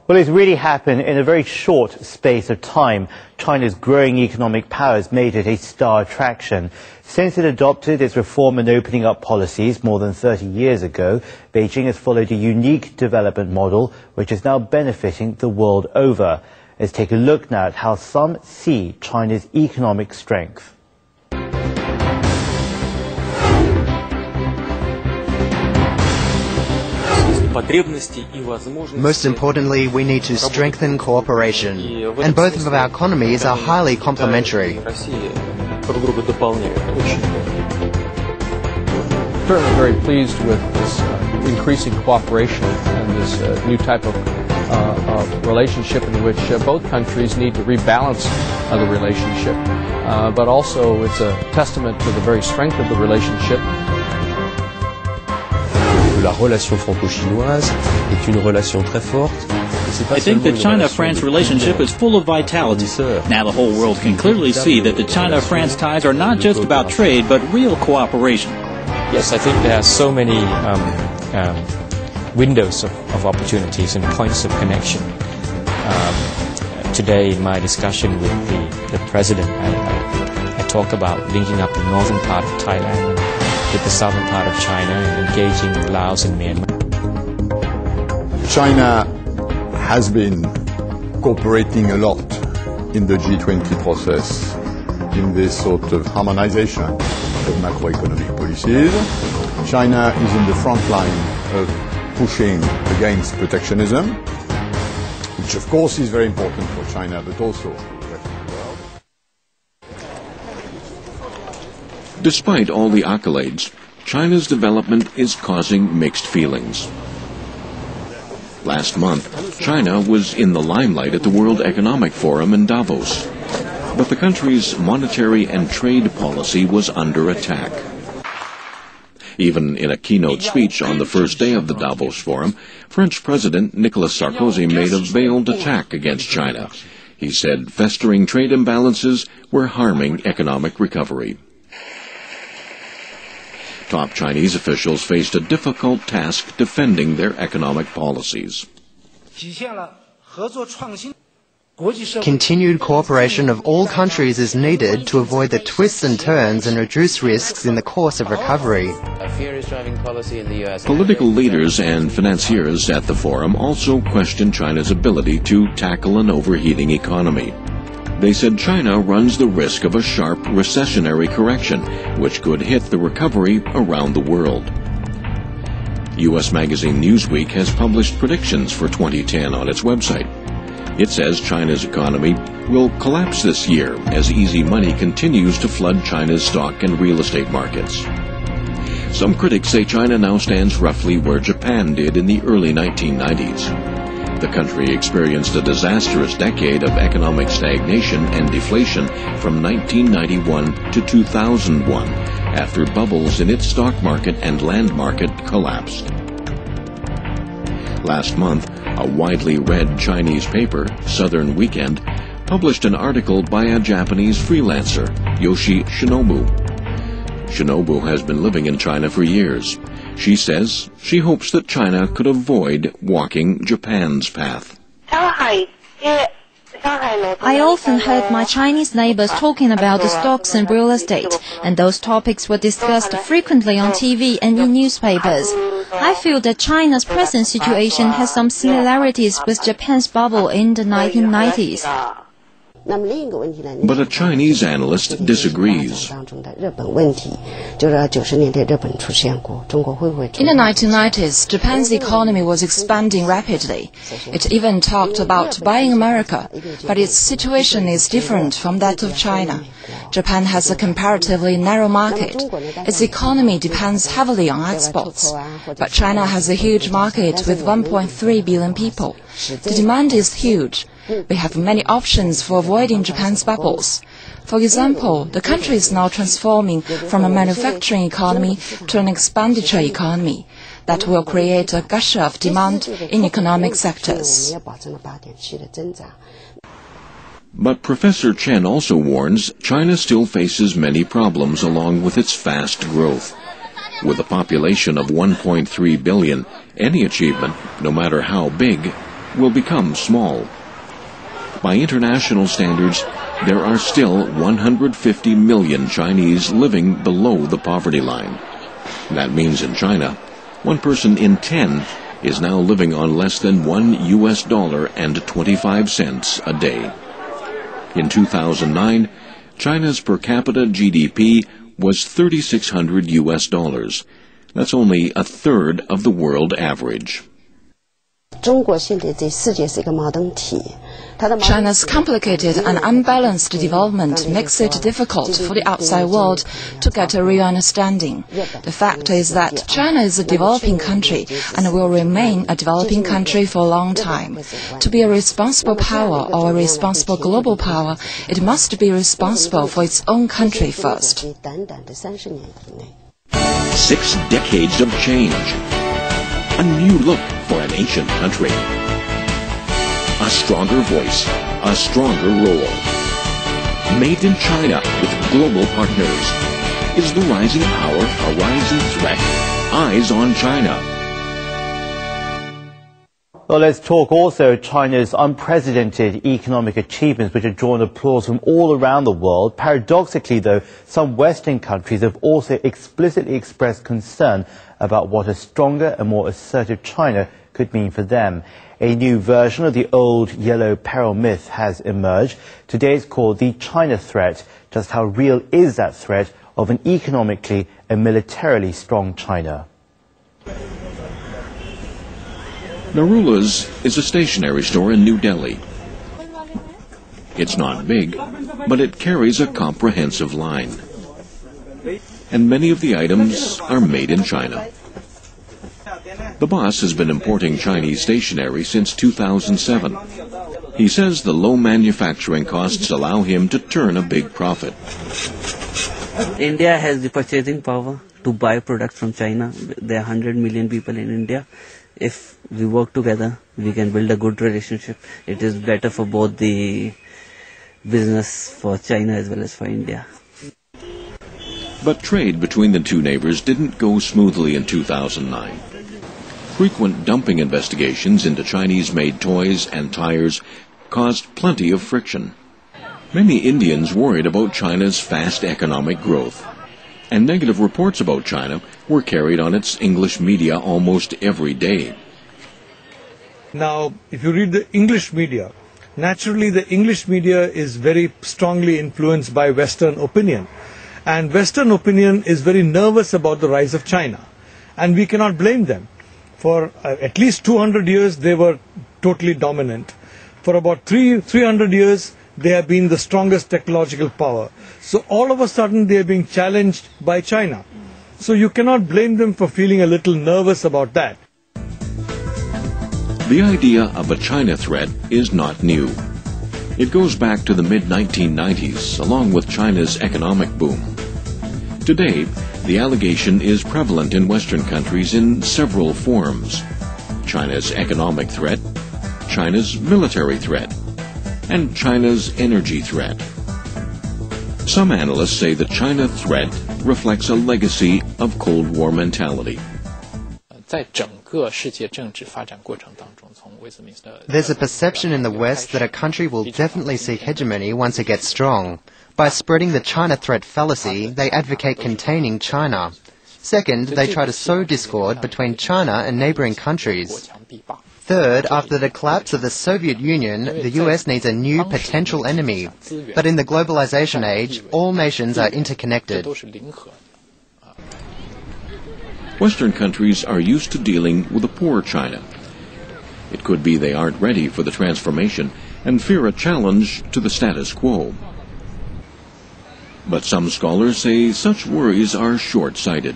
Well, it's really happened in a very short space of time. China's growing economic power has made it a star attraction. Since it adopted its reform and opening up policies more than 30 years ago, Beijing has followed a unique development model which is now benefiting the world over. Let's take a look now at how some see China's economic strength. Most importantly, we need to strengthen cooperation, and both of our economies are highly complementary. Certainly very pleased with this increasing cooperation and this new type of relationship in which both countries need to rebalance the relationship. But also it's a testament to the very strength of the relationship. La relation franco-chinoise est une relation très forte. I think the China-France relationship is full of vitality. Now the whole world can clearly see that the China-France ties are not just about trade, but real cooperation. Yes, I think there are so many windows of opportunities and points of connection. Today, in my discussion with the President, I talked about linking up the northern part of Thailand with the southern part of China and engaging Laos and Myanmar. China has been cooperating a lot in the G20 process in this sort of harmonization of macroeconomic policies. China is in the front line of pushing against protectionism, which of course is very important for China, but also for the rest of the world. Despite all the accolades, China's development is causing mixed feelings. Last month, China was in the limelight at the World Economic Forum in Davos, but the country's monetary and trade policy was under attack. Even in a keynote speech on the first day of the Davos Forum, French President Nicolas Sarkozy made a veiled attack against China. He said festering trade imbalances were harming economic recovery. Top Chinese officials faced a difficult task defending their economic policies. Continued cooperation of all countries is needed to avoid the twists and turns and reduce risks in the course of recovery. Political leaders and financiers at the forum also questioned China's ability to tackle an overheating economy. They said China runs the risk of a sharp recessionary correction, which could hit the recovery around the world. U.S. magazine Newsweek has published predictions for 2010 on its website. It says China's economy will collapse this year as easy money continues to flood China's stock and real estate markets. Some critics say China now stands roughly where Japan did in the early 1990s. The country experienced a disastrous decade of economic stagnation and deflation from 1991 to 2001, after bubbles in its stock market and land market collapsed. Last month, a widely read Chinese paper, Southern Weekend, published an article by a Japanese freelancer, Yoshi Shinobu. Shinobu has been living in China for years. She says she hopes that China could avoid walking Japan's path. I often heard my Chinese neighbors talking about the stocks and real estate, and those topics were discussed frequently on TV and in newspapers. I feel that China's present situation has some similarities with Japan's bubble in the 1990s. But a Chinese analyst disagrees. In the 1990s, Japan's economy was expanding rapidly. It even talked about buying America, but its situation is different from that of China. Japan has a comparatively narrow market. Its economy depends heavily on exports. But China has a huge market with 1.3 billion people. The demand is huge. We have many options for avoiding Japan's bubbles. For example, the country is now transforming from a manufacturing economy to an expenditure economy that will create a gush of demand in economic sectors. But Professor Chen also warns China still faces many problems along with its fast growth. With a population of 1.3 billion, any achievement, no matter how big, will become small. By international standards, there are still 150 million Chinese living below the poverty line. That means in China, 1 person in 10 is now living on less than $1.25 a day. In 2009, China's per capita GDP was $3,600. That's only a third of the world average. China's complicated and unbalanced development makes it difficult for the outside world to get a real understanding. The fact is that China is a developing country and will remain a developing country for a long time. To be a responsible power or a responsible global power, it must be responsible for its own country first. 6 decades of change. A new look for an ancient country. A stronger voice, a stronger role. Made in China with global partners. Is the rising hour a rising threat? Eyes on China. Well, let's talk also China's unprecedented economic achievements, which have drawn applause from all around the world. Paradoxically, though, some Western countries have also explicitly expressed concern about what a stronger and more assertive China could mean for them. A new version of the old yellow peril myth has emerged. Today it's called the China threat. Just how real is that threat of an economically and militarily strong China? Narula's is a stationery store in New Delhi. It's not big, but it carries a comprehensive line. And many of the items are made in China. The boss has been importing Chinese stationery since 2007. He says the low manufacturing costs allow him to turn a big profit. India has the purchasing power to buy products from China. There are 100 million people in India. If we work together, we can build a good relationship. It is better for both the business for China as well as for India. But trade between the two neighbors didn't go smoothly in 2009. Frequent dumping investigations into Chinese-made toys and tires caused plenty of friction. Many Indians worried about China's fast economic growth. And negative reports about China were carried on its English media almost every day. Now, if you read the English media, naturally the English media is very strongly influenced by Western opinion. And Western opinion is very nervous about the rise of China. And we cannot blame them. For at least 200 years, they were totally dominant. For about 300 years, they have been the strongest technological power. So all of a sudden, they are being challenged by China. So you cannot blame them for feeling a little nervous about that. The idea of a China threat is not new. It goes back to the mid-1990s, along with China's economic boom. Today, the allegation is prevalent in Western countries in several forms. China's economic threat, China's military threat, and China's energy threat. Some analysts say the China threat reflects a legacy of Cold War mentality. There's a perception in the West that a country will definitely seek hegemony once it gets strong. By spreading the China threat fallacy, they advocate containing China. Second, they try to sow discord between China and neighboring countries. Third, after the collapse of the Soviet Union, the US needs a new potential enemy. But in the globalization age, all nations are interconnected. Western countries are used to dealing with a poor China. It could be they aren't ready for the transformation and fear a challenge to the status quo. But some scholars say such worries are short-sighted.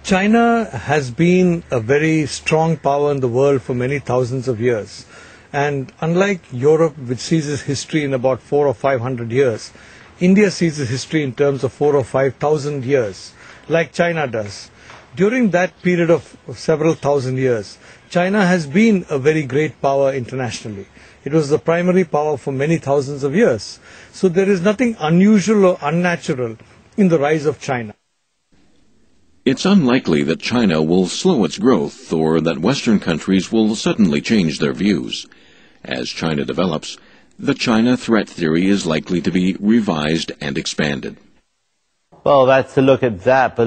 China has been a very strong power in the world for many thousands of years. And unlike Europe, which sees its history in about 400 or 500 years, India sees its history in terms of 4,000 or 5,000 years, like China does. During that period of several thousand years, China has been a very great power internationally. It was the primary power for many thousands of years. So there is nothing unusual or unnatural in the rise of China. It's unlikely that China will slow its growth or that Western countries will suddenly change their views. As China develops, the China threat theory is likely to be revised and expanded. Well, that's a look at that. But